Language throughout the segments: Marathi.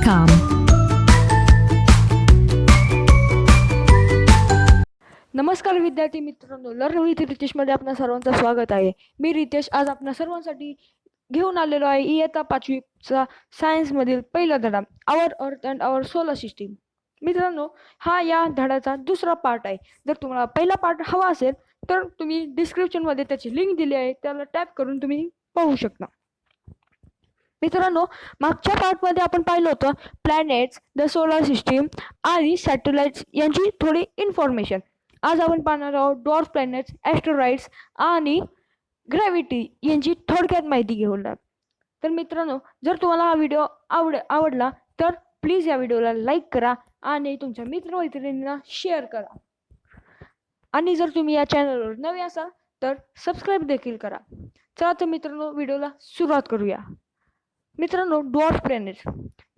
www.learnwithritesh.com. नमस्कार विद्यार्थी मित्रांनो, लर्न विथ रितेशमध्ये आपणा सर्वांचं स्वागत आहे. मी रितेश आज आपणा सर्वांसाठी घेऊन आलेलो आहे इयत्ता 5वीचा सायन्समधील पहिला धडा our earth and our solar system. मित्रांनो, हा या धड्याचा दुसरा पार्ट आहे. जर तुम्हाला पहिला पार्ट हवा असेल तर तुम्ही डिस्क्रिप्शनमध्ये त्याची लिंक दिली आहे, त्याला टॅप करून तुम्ही पाहू शकता. मित्रांनो, मागच्या पार्टमध्ये आपण पाहिलं होतं प्लॅनेट्स, द सोलर सिस्टीम आणि सॅटेलाइट्स यांची थोडी इन्फॉर्मेशन. आज आपण पाहणार आहोत डॉर्फ प्लॅनेट्स, ॲस्टेरॉइड्स आणि ग्रॅव्हिटी यांची थोडक्यात माहिती घेऊया. तर मित्रांनो, जर तुम्हाला हा व्हिडिओ आवडला तर प्लीज या व्हिडिओला लाईक करा आणि तुमच्या मित्रमैत्रिणींना शेअर करा. आणि जर तुम्ही या चॅनलवर नवे असाल तर सबस्क्राईब देखील करा. चला तर मित्रांनो, व्हिडिओला सुरुवात करूया. मित्रांनो, dwarf planets.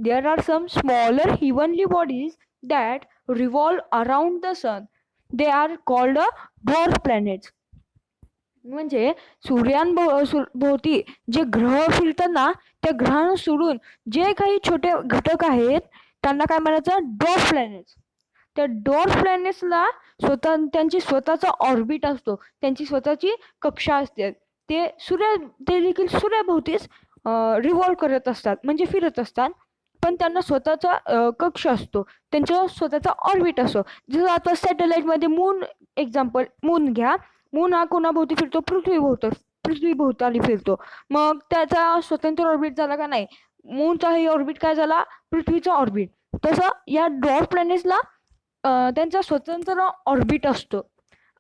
There are some smaller heavenly bodies that revolve around the sun. They are called dwarf planets. म्हणजे सूर्याभोवती जे ग्रह फिरतात ना, त्या ग्रहांना सोडून जे काही छोटे घटक आहेत त्यांना काय म्हणायचं? Dwarf planets. त्या डॉर्फ प्लॅनेट्सला त्यांची स्वतःचा ऑर्बिट असतो, त्यांची स्वतःची कक्षा असते. ते देखील सूर्याभोवतीच रिव्हॉल्व करत असतात, म्हणजे फिरत असतात. पण त्यांना स्वतःचा कक्ष असतो, त्यांचा स्वतःचा ऑर्बिट असतो. जसं आता सॅटेलाइटमध्ये एक्झाम्पल मून घ्या. मून हा कोणाभोवती फिरतो? पृथ्वीभोवताली फिरतो. मग त्याचा स्वतंत्र ऑर्बिट झाला का नाही? मूनचाही ऑर्बिट काय झाला? पृथ्वीचा ऑर्बिट. तसं या डॉर्फ प्लॅनेट्सला त्यांचा स्वतंत्र ऑर्बिट असतो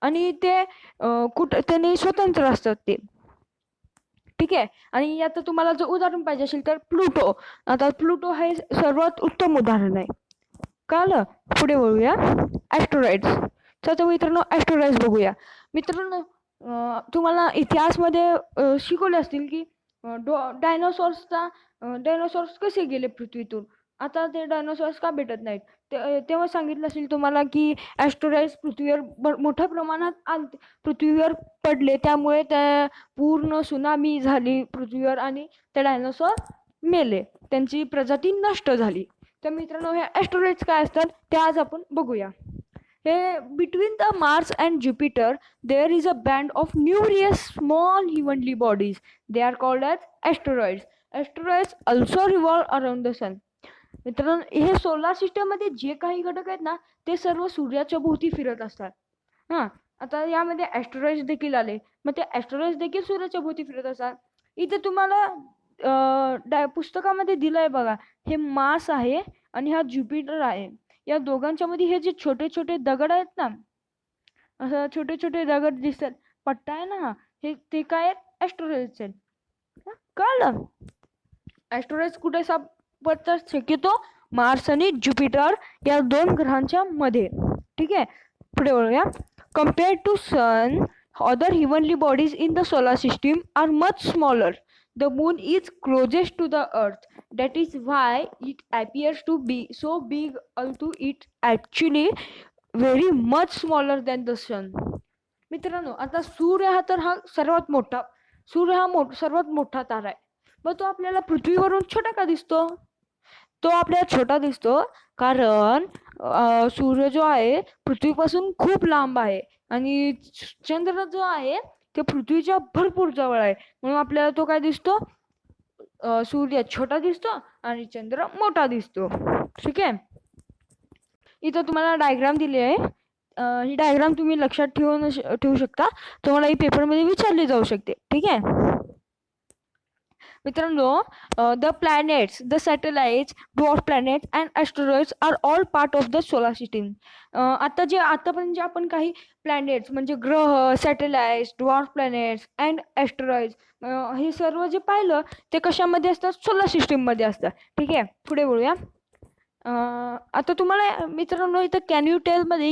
आणि ते त्यांनी स्वतंत्र असतात ते. ठीक आहे. आणि आता तुम्हाला जर उदाहरण पाहिजे असेल तर प्लुटो. आता प्लुटो हे सर्वात उत्तम उदाहरण आहे. कळलं? पुढे वळूया. ॲस्टेरॉइड्स. तर मित्रांनो, ॲस्टेरॉइड्स बघूया. मित्रांनो, तुम्हाला इतिहासमध्ये शिकवले असतील की डायनोसॉर्स कसे गेले पृथ्वीतून. आता ते डायनोसॉर्स का भेटत नाहीत? तेव्हा सांगितलं असेल तुम्हाला की ॲस्टेरॉइड्स पृथ्वीवर मोठ्या प्रमाणात पृथ्वीवर पडले, त्यामुळे त्या पूर्ण सुनामी झाली पृथ्वीवर आणि ते डायनोसॉर मेले, त्यांची प्रजाती नष्ट झाली. तर मित्रांनो, हे ॲस्टेरॉइड्स काय असतात ते आज आपण बघूया. हे between the Mars and Jupiter there is a band of numerous small heavenly bodies. They are called as asteroids. Asteroids also revolve around the sun. मित्रांनो, हे सोलार सिस्टममध्ये जे काही घटक आहेत ना, ते सर्व सूर्याच्या भोवती फिरत असतात. आता यामध्ये ॲस्टेरॉइड्स देखील आले. मग ते ॲस्टेरॉइड्स देखील सूर्याच्या भोवती फिरत असतात. इथे तुम्हाला पुस्तकामध्ये दिलंय बघा, हे मार्स आहे आणि हा ज्युपिटर आहे. या दोघांच्या मध्ये हे जे छोटे छोटे दगड आहेत ना, असं छोटे छोटे दगड दिसतात, पट्टा आहे ना, ते काय आहेत? ॲस्टेरॉइड्स आहेत. कळलं? ॲस्टेरॉइड्स कुठे सापडतात? शक्यतो मार्स आणि ज्युपिटर या दोन ग्रहांच्या मध्ये. ठीक आहे. पुढे वळूया. Compared to sun, other heavenly bodies in the solar system are much smaller. The moon is closest to the earth. That is why it appears to be so big, although it actually very much smaller than the sun. मित्रांनो, आता सूर्य हा सर्वात मोठा तारा आहे. मग तो आपल्याला पृथ्वीवरून छोटा का दिसतो? तो आपल्याला छोटा दिसतो कारण सूर्य जो आहे पृथ्वीपासून खूप लांब आहे आणि चंद्र जो आहे ते पृथ्वीच्या भरपूर जवळ आहे, म्हणून आपल्याला तो काय दिसतो? सूर्य छोटा दिसतो आणि चंद्र मोठा दिसतो. ठीक आहे. इथं तुम्हाला डायग्राम दिली आहे. ही डायग्राम तुम्ही लक्षात ठेवू शकता. तुम्हाला ही पेपरमध्ये विचारली जाऊ शकते. ठीक आहे. मित्रांनो, the planets, the satellites, dwarf planets and asteroids are all part of the solar system. आतापर्यंत जे आपण काही प्लॅनेट्स म्हणजे ग्रह, satellites, dwarf planets and asteroids हे सर्व जे पाहिलं ते कशामध्ये असतात? सोलार सिस्टीममध्ये असतात. ठीक आहे. पुढे बोलूया. आता तुम्हाला मित्रांनो इथं कॅन यू टेलमध्ये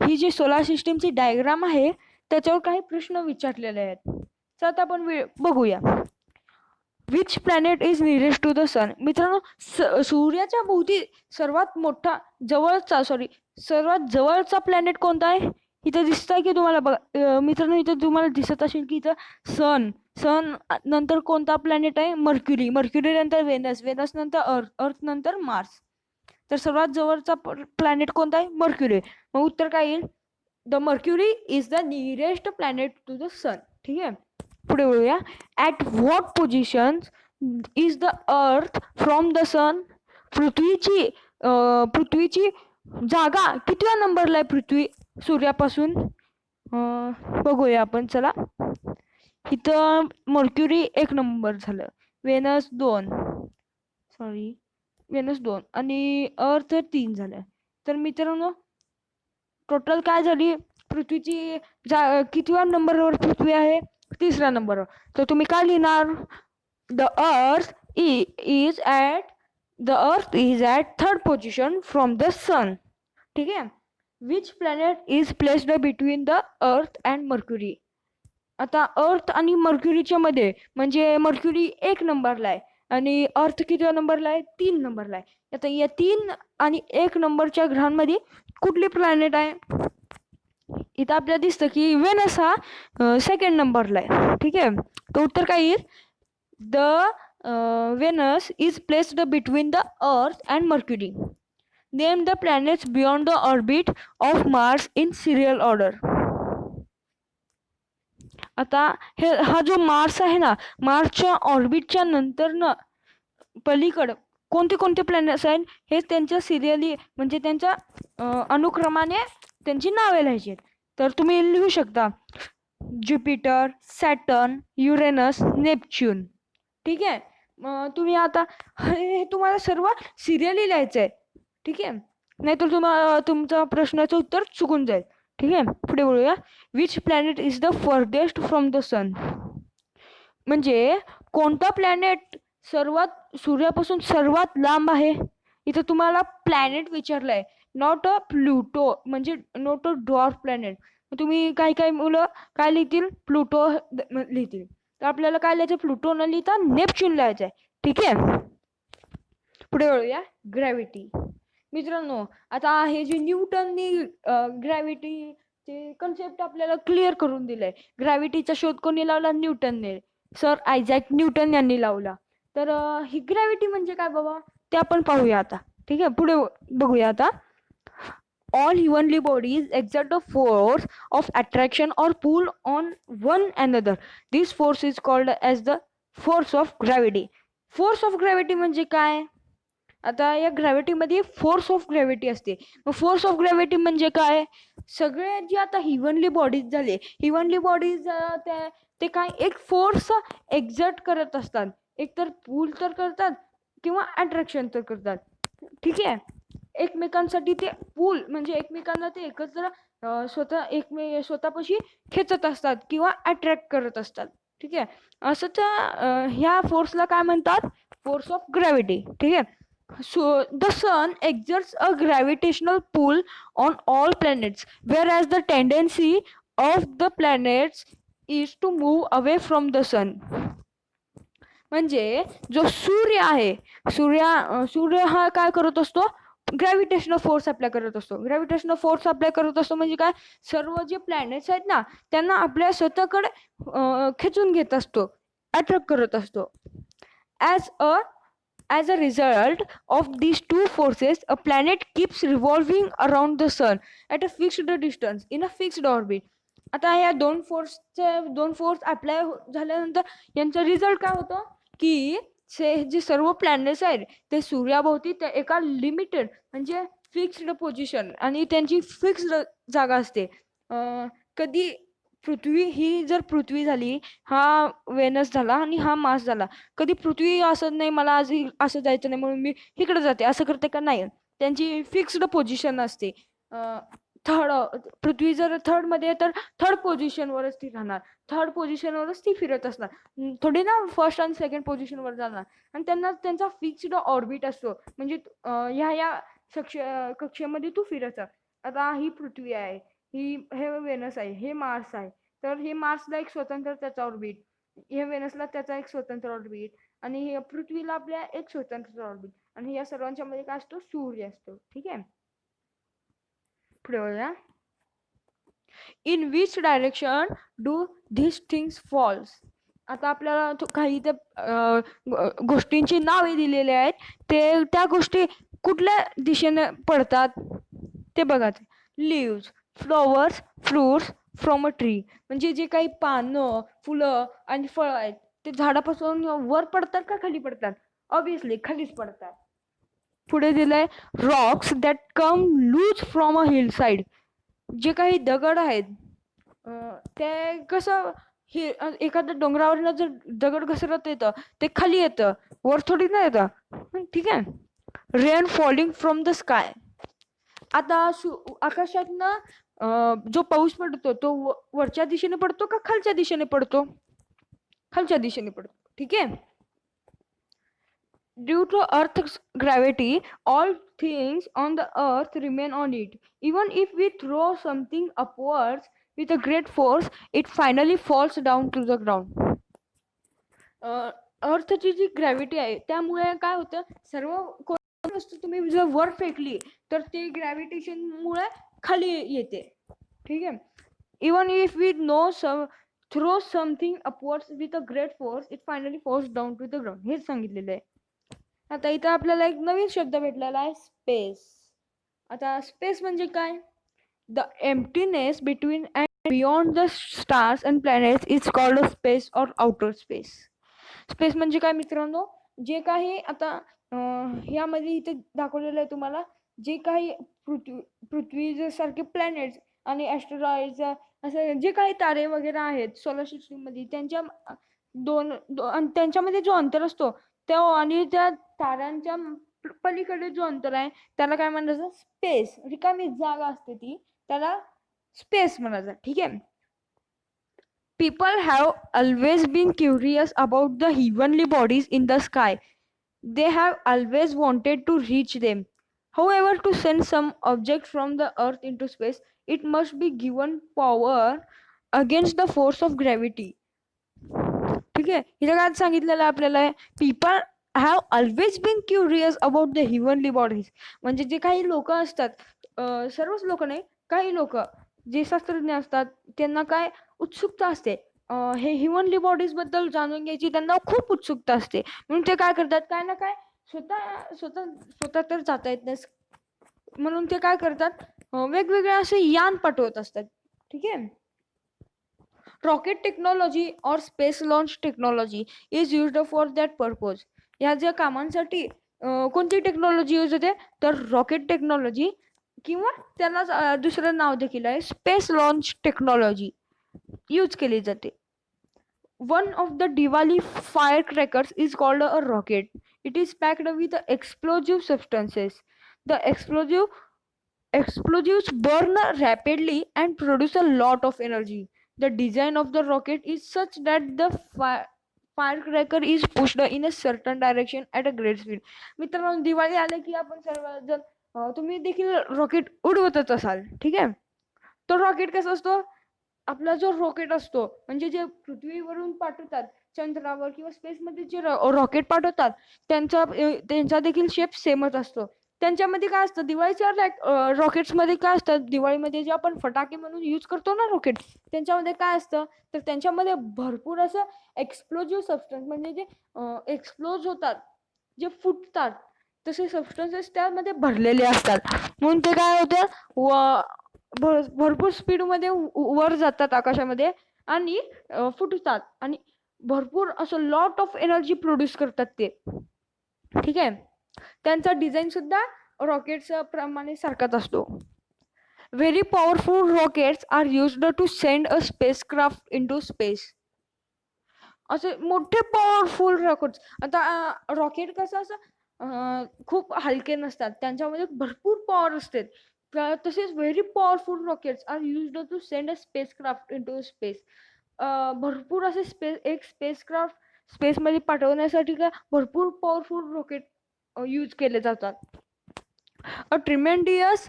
ही जी सोलार सिस्टीमची डायग्राम आहे त्याच्यावर काही प्रश्न विचारलेले आहेत. तर आता आपण बघूया. Which planet is nearest to the sun. मित्रांनो, सूर्याच्या भोवती सर्वात जवळचा प्लॅनेट कोणता आहे? इथं दिसतंय की तुम्हाला बघा मित्रांनो, इथं तुम्हाला दिसत असेल की इथं सन सन नंतर कोणता प्लॅनेट आहे? मर्क्युरी. मर्क्युरी नंतर व्हेनस. व्हेनस नंतर अर्थ. अर्थ नंतर मार्स. तर सर्वात जवळचा प्लॅनेट कोणता आहे? मर्क्युरी. मग उत्तर काय येईल? The Mercury is the nearest planet to the sun. ठीक आहे, पुढे वळूया. At what position is the earth from the sun? पृथ्वीची पृथ्वीची जागा कितव्या नंबरला आहे पृथ्वी सूर्यापासून? बघूया आपण, चला. इथं मर्क्युरी 1 नंबर झालं, व्हेनस 2, सॉरी व्हेनस 2 आणि अर्थ 3 झालं. तर मित्रांनो टोटल काय झाली? पृथ्वीची कितव्या नंबरवर पृथ्वी आहे? 3ऱ्या नंबरवर. तर तुम्ही काय लिहिणार? The earth is at 3rd position from the sun. ठीक आहे. Which planet is placed between the earth and Mercury? आता अर्थ आणि मर्क्युरीच्या मध्ये, म्हणजे मर्क्युरी 1 नंबरला आहे आणि अर्थ कितव्या नंबरला आहे? 3 नंबरला आहे. आता या 3 आणि 1 नंबरच्या ग्रहांमध्ये कुठली प्लॅनेट आहे? इथं आपल्याला दिसतं की व्हेनस हा 2nd नंबरला आहे. ठीक आहे, तर उत्तर काय येईल? The Venus is placed between the earth and Mercury. Name the planets beyond the orbit of Mars in serial order. आता हा जो मार्स आहे ना, मार्सच्या ऑर्बिटच्या नंतर ना पलीकडं कोणते कोणते प्लॅनेट्स आहेत हे त्यांच्या सिरियली, म्हणजे त्यांच्या अनुक्रमाने त्यांची नावे लिहायची आहेत. तर तुम्ही लिहू शकता ज्युपिटर, सॅटर्न, युरेनस, नेपच्यून. ठीक आहे, तुम्ही आता हे तुम्हाला सर्व सिरियली लिहायचं आहे. ठीक आहे, नाहीतर तुम्हाला तुमचा प्रश्नाचं उत्तर चुकून जाईल. ठीक आहे, पुढे बोलूया. Which planet is the farthest from the sun? म्हणजे कोणता प्लॅनेट सूर्यापासून सर्वात लांब आहे? इथं तुम्हाला प्लॅनेट विचारलंय, नॉट अ प्लुटो, म्हणजे नॉट अ डॉर्फ प्लॅनेट. तुम्ही काही मुलं काय लिहितील? प्लुटो लिहितील. तर आपल्याला काय लिहायचं? प्लुटो न लिहिता नेपच्यून लिहायचं आहे. ठीक आहे, पुढे वळूया. ग्रॅव्हिटी. मित्रांनो आता हे जे न्यूटननी ग्रॅव्हिटीचे कन्सेप्ट आपल्याला क्लिअर करून दिलंय. ग्रॅव्हिटीचा शोध कोणी लावला? न्यूटनने. सर आयझॅक न्यूटन यांनी लावला. तर ही ग्रॅव्हिटी म्हणजे काय बाबा ते आपण पाहूया आता. ठीक आहे, पुढे बघूया आता. All heavenly bodies exert a force of attraction or pull on one another. This force is called as the force of gravity. Force of gravity म्हणजे काय? आता या ग्रॅव्हिटीमध्ये फोर्स ऑफ ग्रॅव्हिटी असते. मग फोर्स ऑफ ग्रॅव्हिटी म्हणजे काय? सगळे जे आता हिवनली बॉडीज झाले, हिवनली बॉडीज ते काय एक फोर्स एक्झर्ट करत असतात. एकतर पुल तर करतात किंवा अट्रॅक्शन तर करतात. ठीक आहे, एकमेकांसाठी ते पुल म्हणजे एकमेकांना ते एकत्र स्वतःपाशी खेचत असतात किंवा अट्रॅक्ट करत असतात. ठीक आहे, असं त्या ह्या फोर्सला काय म्हणतात? Force of gravity. ठीक आहे. So the sun exerts a gravitational pull on all planets, whereas the tendency of the planets is to move away from the sun. म्हणजे जो सूर्य आहे, सूर्य हा काय करत असतो? ग्रॅव्हिटेशनल फोर्स अप्लाय करत असतो. ग्रॅव्हिटेशनल फोर्स अप्लाय करत असतो म्हणजे काय? सर्व जे प्लॅनेट्स आहेत ना त्यांना आपल्या स्वतःकडे खेचून घेत असतो, अट्रॅक्ट करत असतो. As a result of these two forces, a planet keeps revolving around the sun at a fixed distance in a fixed orbit. आता या दोन फोर्स अप्लाय झाल्यानंतर यांचा रिझल्ट काय होतो की जे सर्व प्लॅनेट्स आहेत ते सूर्याभोवती त्या एका लिमिटेड म्हणजे फिक्स्ड पोझिशन आणि त्यांची फिक्स्ड जागा असते. कधी जर पृथ्वी झाली, हा वेनस झाला आणि हा मार्स झाला. कधी पृथ्वी असं नाही मला आज असं जायचं नाही म्हणून मी इकडे जाते असं करते का? नाही, त्यांची फिक्स्ड पोझिशन असते. पृथ्वी जर मध्ये तर 3rd पोझिशनवरच ती राहणार. 3rd पोझिशनवरच ती फिरत असणार. थोडी ना 1st आणि 2nd पोझिशनवर जाणार. आणि त्यांचा फिक्स्ड ऑर्बिट असतो, म्हणजे ह्या कक्षेमध्ये तू फिरत. आता ही पृथ्वी आहे, हे वेनस आहे, हे मार्स आहे. तर हे मार्सला एक स्वतंत्र त्याचा ऑर्बिट, हे वेनसला त्याचा एक स्वतंत्र ऑर्बिट आणि हे पृथ्वीला आपल्या एक स्वतंत्र ऑर्बिट आणि या सर्वांच्या मध्ये काय असतो? सूर्य असतो. ठीक आहे, पुढे वळूया. In which direction do this things falls. आता आपल्याला काही त्या गोष्टींची नावे दिलेली आहेत, ते त्या गोष्टी कुठल्या दिशेने पडतात ते बघा. Leaves, flowers, fruits from a tree. म्हणजे जे काही पानं, फुलं आणि फळं आहेत ते झाडापासून वर पडतात का खाली पडतात? ऑब्विसली खालीच पडतात. पुढे दिलंय rocks that come loose from a hill side. जे काही दगड आहेत ते कसं एखाद्या डोंगरावरनं जर दगड घसरत येतं ते खाली येतं, वर थोडी ना येतं. ठीक आहे. Rain falling from the sky. आता आकाशातनं जो पाऊस पडतो तो वरच्या दिशेने पडतो का खालच्या दिशेने पडतो? खालच्या दिशेने पडतो. ठीक आहे. Due to Earth's gravity, all things on the earth remain on it. Even if we throw something upwards with a great force, it finally falls down to the ground. अर्थची जी ग्रॅव्हिटी आहे त्यामुळे काय होतं, सर्व कोणती वस्तू तुम्ही जर वर फेकली तर ते ग्रॅव्हिटेशनमुळे खाली येते. ठीक आहे. Even if we throw something upwards with a great force, it finally falls down to the ground. हेच सांगितलेलं आहे. आता इथं आपल्याला एक नवीन शब्द भेटलेला आहे, स्पेस. आता स्पेस म्हणजे काय? The emptiness between and beyond the stars and planets is called a space or outer space. Space म्हणजे काय मित्रांनो? जे काही आता यामध्ये इथे दाखवलेलं आहे तुम्हाला, जे काही पृथ्वी सारखे प्लॅनेट्स आणि ॲस्ट्रॉइड्स असं जे काही तारे वगैरे आहेत सोलर सिस्टीममध्ये, त्यांच्यामध्ये जो अंतर असतो तो आणि त्या ताऱ्यांच्या पलीकडे जो अंतर आहे त्याला काय म्हणायचं? स्पेस. रिकामी जागा असते ती, त्याला स्पेस म्हणायचं. ठीक आहे. People have always been curious about the heavenly bodies in the sky. They have always wanted to reach them. However, to send some object from the earth into space, it must be given power against the force of gravity. ठीक आहे. इथं काय सांगितलेलं आपल्याला? People have always been curious about the heavenly bodies. म्हणजे जे काही लोक असतात, सर्वच लोक नाही, काही लोक जे शास्त्रज्ञ असतात त्यांना काय उत्सुकता असते, हे हिवनली बॉडीज बद्दल जाणून घ्यायची त्यांना खूप उत्सुकता असते. म्हणून ते काय करतात, काय ना काय स्वतः तर जाता येत नाही म्हणून ते काय करतात, वेगवेगळे असे यान पाठवत असतात. ठीक आहे. रॉकेट टेक्नॉलॉजी और space launch technology is used for that purpose. या ज्या कामांसाठी कोणती टेक्नॉलॉजी यूज होते तर रॉकेट टेक्नॉलॉजी, किंवा त्याला दुसरं नाव देखील आहे स्पेस लॉन्च टेक्नॉलॉजी यूज केली जाते. One of the Diwali firecrackers is called a rocket. It is packed with explosive substances. The explosives burn rapidly and produce a lot of energy. The design of the rocket is such that the firecracker is pushed in a certain direction at a great speed. मित्रांनो, दिवाळी आले की आपण सर्वजण तुम्ही देखील रॉकेट उडवतच असाल. ठीक आहे. तो रॉकेट कसा असतो? आपला जो रॉकेट असतो म्हणजे जे पृथ्वीवरून पाठवतात चंद्रावर किंवा स्पेसमध्ये जे रॉकेट पाठवतात त्यांचा देखील शेप सेमच असतो. त्यांच्यामध्ये काय असतं, दिवाळीच्या रॉकेट्समध्ये काय असतं, दिवाळीमध्ये जे आपण फटाके म्हणून यूज करतो ना रॉकेट, त्यांच्यामध्ये काय असतं तर त्यांच्यामध्ये भरपूर असं एक्सप्लोजिव्ह सबस्टन्स, म्हणजे जे एक्सप्लोज होतात, जे फुटतात तसे सबस्टन्सेस त्यामध्ये भरलेले असतात. म्हणून ते काय होतं, भरपूर स्पीडमध्ये वर जातात आकाशामध्ये आणि फुटतात आणि भरपूर असं लॉट ऑफ एनर्जी प्रोड्यूस करतात ते. ठीक आहे. त्यांचा डिझाईन सुद्धा रॉकेट्स प्रमाणे सारखाच असतो. Very powerful rockets are used to send a spacecraft into space. असे मोठे पॉवरफुल रॉकेट्स. आता रॉकेट कसं असं खूप हलके नसतात, त्यांच्यामध्ये भरपूर पॉवर असते. तसेच very powerful rockets are used to send a spacecraft into space. भरपूर असे स्पेसक्राफ्ट स्पेसमध्ये पाठवण्यासाठी का भरपूर पॉवरफुल रॉकेट यूज केले जातात. A tremendous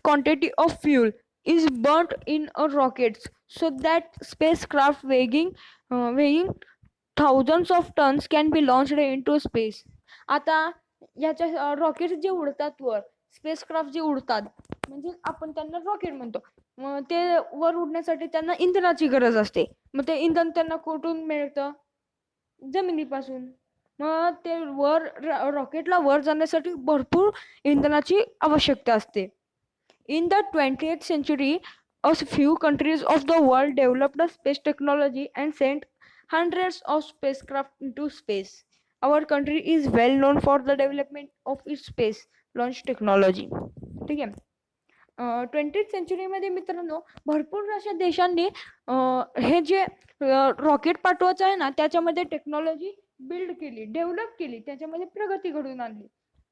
quantity of fuel is burnt in a rockets so that spacecraft weighing thousands of tons can be launched into space. आता याच्या रॉकेट जे उडतात वर, स्पेसक्राफ्ट जे उडतात म्हणजे आपण त्यांना रॉकेट म्हणतो, मग ते वर उडण्यासाठी त्यांना इंधनाची गरज असते. मग ते इंधन त्यांना कुठून मिळतं? जमिनीपासून. मग ते रॉकेटला वर जाण्यासाठी भरपूर इंधनाची आवश्यकता असते. In the 20th century, a few countries of the world developed a space technology and sent hundreds of spacecraft into space. Our country is well known for the development of its space launch technology. ठीक आहे. 20th सेंचुरीमध्ये मित्रांनो भरपूर अशा देशांनी हे जे रॉकेट पाठवायचं आहे ना त्याच्यामध्ये टेक्नॉलॉजी बिल्ड केली, डेव्हलप केली, त्याच्यामध्ये प्रगती घडवून आणली.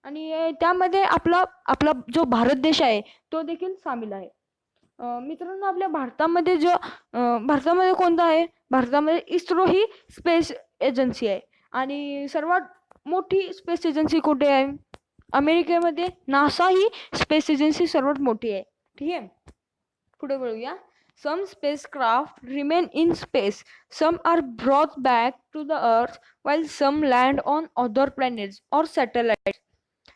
आणि त्यामध्ये आपला आपला जो भारत देश आहे तो देखील सामील आहे. मित्रांनो आपल्या भारतामध्ये कोणता आहे? भारतामध्ये इस्रो ही स्पेस एजन्सी आहे. आणि सर्वात मोठी स्पेस एजन्सी कुठे आहे? अमेरिकेमध्ये नासा ही स्पेस एजन्सी सर्वात मोठी आहे. ठीक आहे. पुढे वळूया. Some spacecraft remain in space. Some are brought back to the Earth, while some land on other planets or satellites.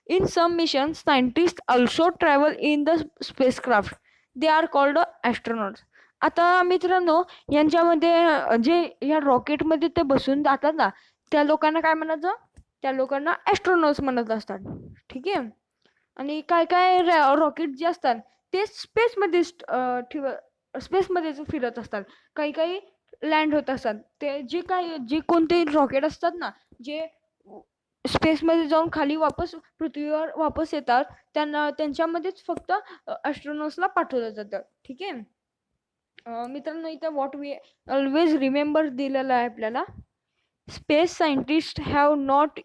In some missions, scientists also travel in the spacecraft. They are called astronauts. आता मित्रांनो यांच्यामध्ये जे या रॉकेटमध्ये ते बसून जातात ना त्या लोकांना काय म्हणायचं? त्या लोकांना ॲस्ट्रोनॉट्स म्हणत असतात. ठीक आहे. आणि काय काय रॉकेट जे असतात ते स्पेसमध्येच फिरत असतात. काही काही लँड होत असतात. ते जे कोणते रॉकेट असतात ना जे स्पेसमध्ये जाऊन खाली पृथ्वीवर वापस येतात त्यांच्यामध्येच फक्त ॲस्ट्रोनॉट्सला पाठवलं जातं. ठीक आहे. मित्रांनो इथं व्हॉट वी ऑलवेज रिमेंबर दिलेलं आहे आपल्याला. Space scientist have not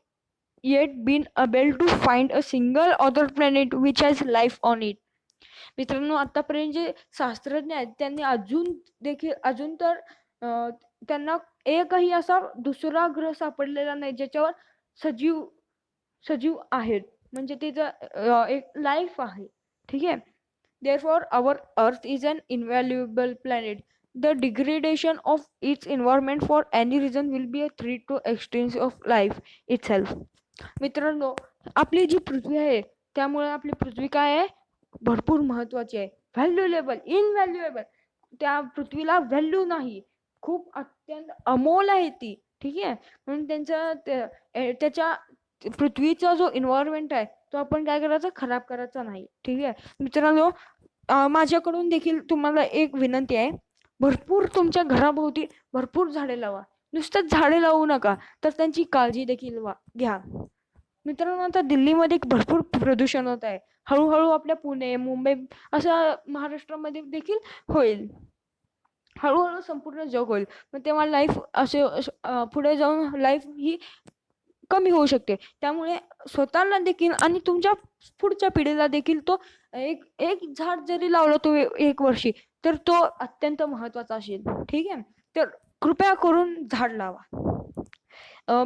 yet been able to find a single other planet which has life on it. मित्रांनो आतापर्यंत जे शास्त्रज्ञ आहेत त्यांनी अजून तर त्यांना एकही असा दुसरा ग्रह सापडलेला नाही ज्याच्यावर सजीव आहेत, म्हणजे त्याचं एक लाईफ आहे. ठीक आहे. Therefore our earth is an invaluable planet. The degradation of its environment for any reason will be a threat to extents of life itself. मित्रांनो आपली जी पृथ्वी आहे त्यामुळे आपली पृथ्वी काय आहे? भरपूर महत्वाची आहे. व्हॅल्युएबल, इनव्हॅल्युएबल. त्या पृथ्वीला व्हॅल्यू नाही, खूप अत्यंत अमोल आहे ती. ठीक आहे. म्हणून त्याच्या पृथ्वीचा जो एन्व्हायरमेंट आहे तो आपण काय करायचा? खराब करायचा नाही. ठीक आहे. मित्रांनो माझ्याकडून देखील तुम्हाला एक विनंती आहे. भरपूर तुमच्या घराभोवती भरपूर झाडे लावा. नुसतंच झाडे लावू नका तर त्यांची काळजी देखील घ्या. मित्रांनो आता दिल्लीमध्ये भरपूर प्रदूषण होत आहे. हळूहळू आपल्या पुणे, मुंबई असं महाराष्ट्रामध्ये देखील होईल. हळूहळू संपूर्ण जग होईल. मग तेव्हा लाईफ पुढे जाऊन लाईफ ही कमी होऊ शकते. त्यामुळे स्वतःला देखील आणि तुमच्या पुढच्या पिढीला देखील तो एक एक झाड जरी लावलं तो 1 वर्षी तर तो अत्यंत महत्वाचा असेल. ठीक आहे. तर कृपया करून झाड लावा.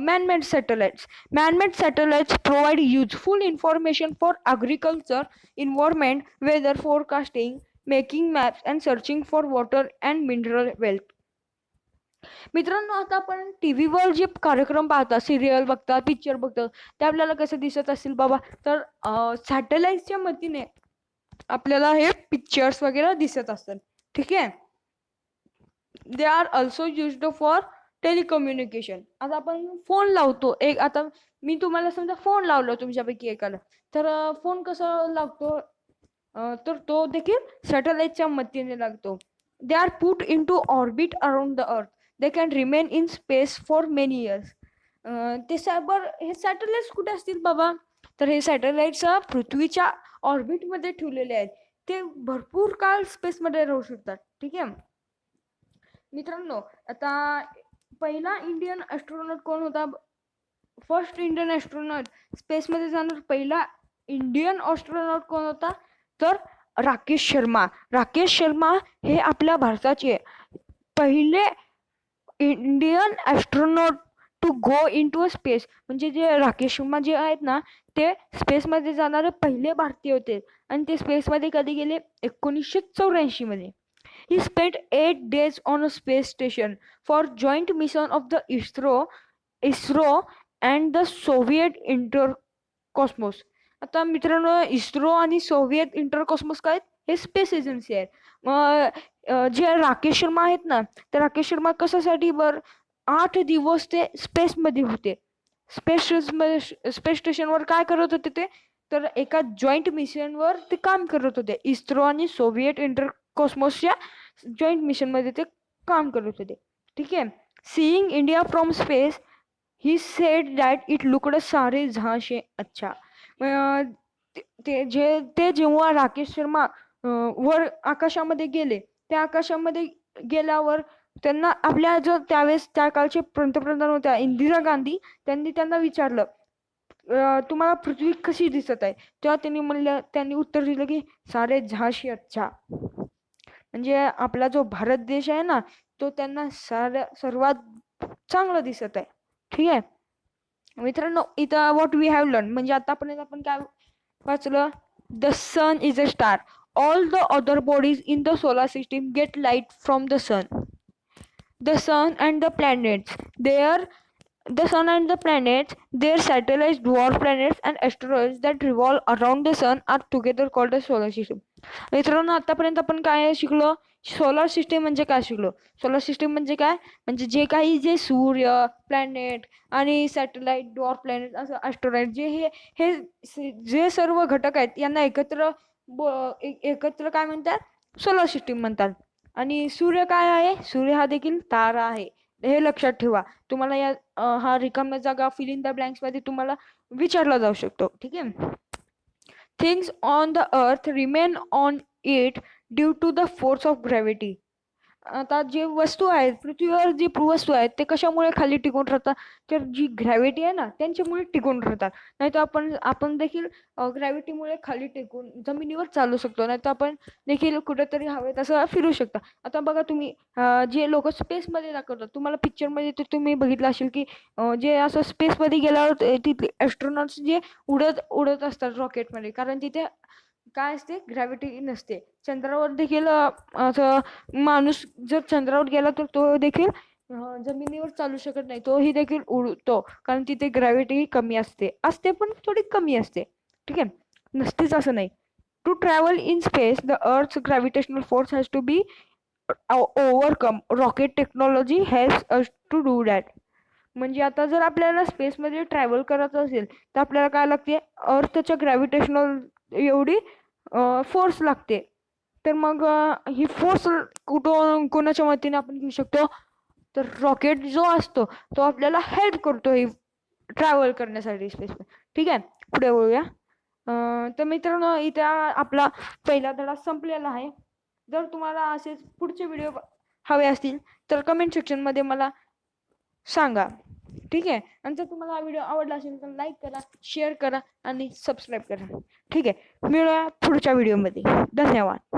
Man-made satellites. Man-made satellites provide useful information for agriculture, environment, weather forecasting, making maps and searching for water and mineral wealth. मित्रांनो आता आपण टीव्हीवर जे कार्यक्रम पाहतात, सिरियल बघतात, पिक्चर बघतात ते आपल्याला कसं दिसत असेल बाबा? तर सॅटेलाइटच्या मदतीने आपल्याला हे पिक्चर्स वगैरे दिसत असतात. ठीक आहे. They are also used for telecommunication. आता आपण फोन लावतो आता मी तुम्हाला समजा फोन लावलो तुमच्यापैकी एकाला, तर फोन कसा लागतो? तर तो देखील सॅटेलाइटच्या मदतीने लागतो. They are put in to orbit around the earth. They can remain in space for many years. हे सॅटेलाइट्स कुठे असतील बाबा? तर हे सॅटेलाइट्स पृथ्वीच्या ऑर्बिटमध्ये ठेवलेले आहेत. ते भरपूर काळ स्पेसमध्ये राहू शकतात. ठीक आहे. मित्रांनो आता पहिला इंडियन ॲस्ट्रॉनॉट कोण होता? फर्स्ट इंडियन ॲस्ट्रॉनॉट स्पेसमध्ये जाणार पहिला इंडियन ॲस्ट्रॉनॉट कोण होता? तर राकेश शर्मा. राकेश शर्मा हे आपल्या भारताचे पहिले Indian astronaut to go in to a space. म्हणजे जे राकेश शर्मा जे आहेत ना ते स्पेसमध्ये जाणारे पहिले भारतीय होते. आणि ते स्पेसमध्ये कधी गेले? 1984 मध्ये. He spent 8 days on a space station for joint mission of the ISRO and the Soviet Intercosmos. आता मित्रांनो इस्रो आणि सोव्हिएत इंटरकॉस्मोस काय? हे स्पेस एजन्सी आहे. जे राकेश शर्मा आहेत ना, ते राकेश शर्मा कशासाठी 8 दिवस ते स्पेसमध्ये होते. स्पेस स्टेशनवर काय करत होते ते, तर एका जॉईंट मिशनवर ते काम करत होते. इस्रो आणि सोव्हिएट इंटर कॉस्मोसच्या जॉईंट मिशनमध्ये ते काम करत होते. ठीक आहे. Seeing India from space, he said that it looked सारे जहां से अच्छा. ते जेव्हा राकेश शर्मा वर आकाशामध्ये गेले, त्या आकाशामध्ये गेल्यावर त्यांना आपल्या जो त्यावेळेस त्या काळचे पंतप्रधान होत्या इंदिरा गांधी, त्यांना विचारलं तुम्हाला पृथ्वी कशी दिसत आहे. तेव्हा त्यांनी उत्तर दिलं की सारे झाशी अच्छा. म्हणजे आपला जो भारत देश आहे ना, तो त्यांना सर्वात चांगला दिसत आहे. ठीक आहे मित्रांनो, इथं व्हॉट वी हॅव लर्न म्हणजे आतापर्यंत आपण काय वाचलं. The sun is a star. All the other bodies in the solar system get light from the sun. The sun and the planets, the sun and the planets, their satellites, dwarf planets, and asteroids that revolve around the sun are together called the solar system. मित्रांनो, आतापर्यंत आपण काय शिकलो. सोलर सिस्टीम म्हणजे काय शिकलो. सोलर सिस्टीम म्हणजे काय, म्हणजे जे सूर्य, प्लॅनेट आणि सॅटेलाइट, डॉर्फ प्लॅनेट, असं ॲस्ट्रॉइड, जे सर्व घटक आहेत यांना एकत्र काय म्हणतात, सोलर सिस्टीम म्हणतात. आणि सूर्य काय आहे, सूर्य हा देखील तारा आहे. हे लक्षात ठेवा. तुम्हाला हा रिकाम्या जागा फिल इन द ब्लँक्स मध्ये तुम्हाला विचारला जाऊ शकतो. ठीक आहे. Things on the earth remain on it due to the force of gravity. आता जे वस्तू आहेत, पृथ्वीवर जी वस्तू आहेत, ते कशामुळे खाली टिकून राहतात, तर जी ग्रॅव्हिटी आहे ना त्यांच्यामुळे टिकून राहतात. नाही तर आपण देखील ग्रॅव्हिटीमुळे खाली टिकून जमिनीवर चालू शकतो, नाही तर आपण देखील कुठेतरी हवेत असं फिरू शकता. आता बघा तुम्ही, जे लोक स्पेसमध्ये दाखवतात, तुम्हाला पिक्चरमध्ये तर तुम्ही बघितलं असेल की जे असं स्पेसमध्ये गेल्यावर तिथले ॲस्ट्रॉनॉट्स जे उडत असतात रॉकेटमध्ये, कारण तिथे काय असते, ग्रॅव्हिटी नसते. चंद्रावर देखील असं माणूस जर चंद्रावर गेला तर तो देखील जमिनीवर चालू शकत नाही, तोही देखील उडतो, कारण तिथे ग्रॅव्हिटी कमी असते पण थोडी कमी असते. ठीक आहे, नसतेच असं नाही. To travel in space the earth's gravitational force has to be overcome. Rocket technology helps us to do that. म्हणजे आता जर आपल्याला स्पेसमध्ये ट्रॅव्हल करायचं असेल तर आपल्याला काय लागते, अर्थच्या ग्रॅव्हिटेशनल एवढी फोर्स लागते. तर मग ही फोर्स कोणाच्या मदतीने आपण घेऊ शकतो, तर रॉकेट जो असतो तो आपल्याला हेल्प करतो ही ट्रॅव्हल करण्यासाठी स्पेसमध्ये. ठीक आहे, पुढे बोलूया. तर मित्रांनो, इथे आपला पहिला धडा संपलेला आहे. जर तुम्हाला असेच पुढचे व्हिडिओ हवे असतील तर कमेंट सेक्शनमध्ये मला सांगा. ठीक आहे, आणि जर तुम्हाला हा व्हिडिओ आवडला असेल तर लाईक करा, शेअर करा आणि सबस्क्राईब करा. ठीक आहे, मिळूया पुढच्या व्हिडिओमध्ये. धन्यवाद.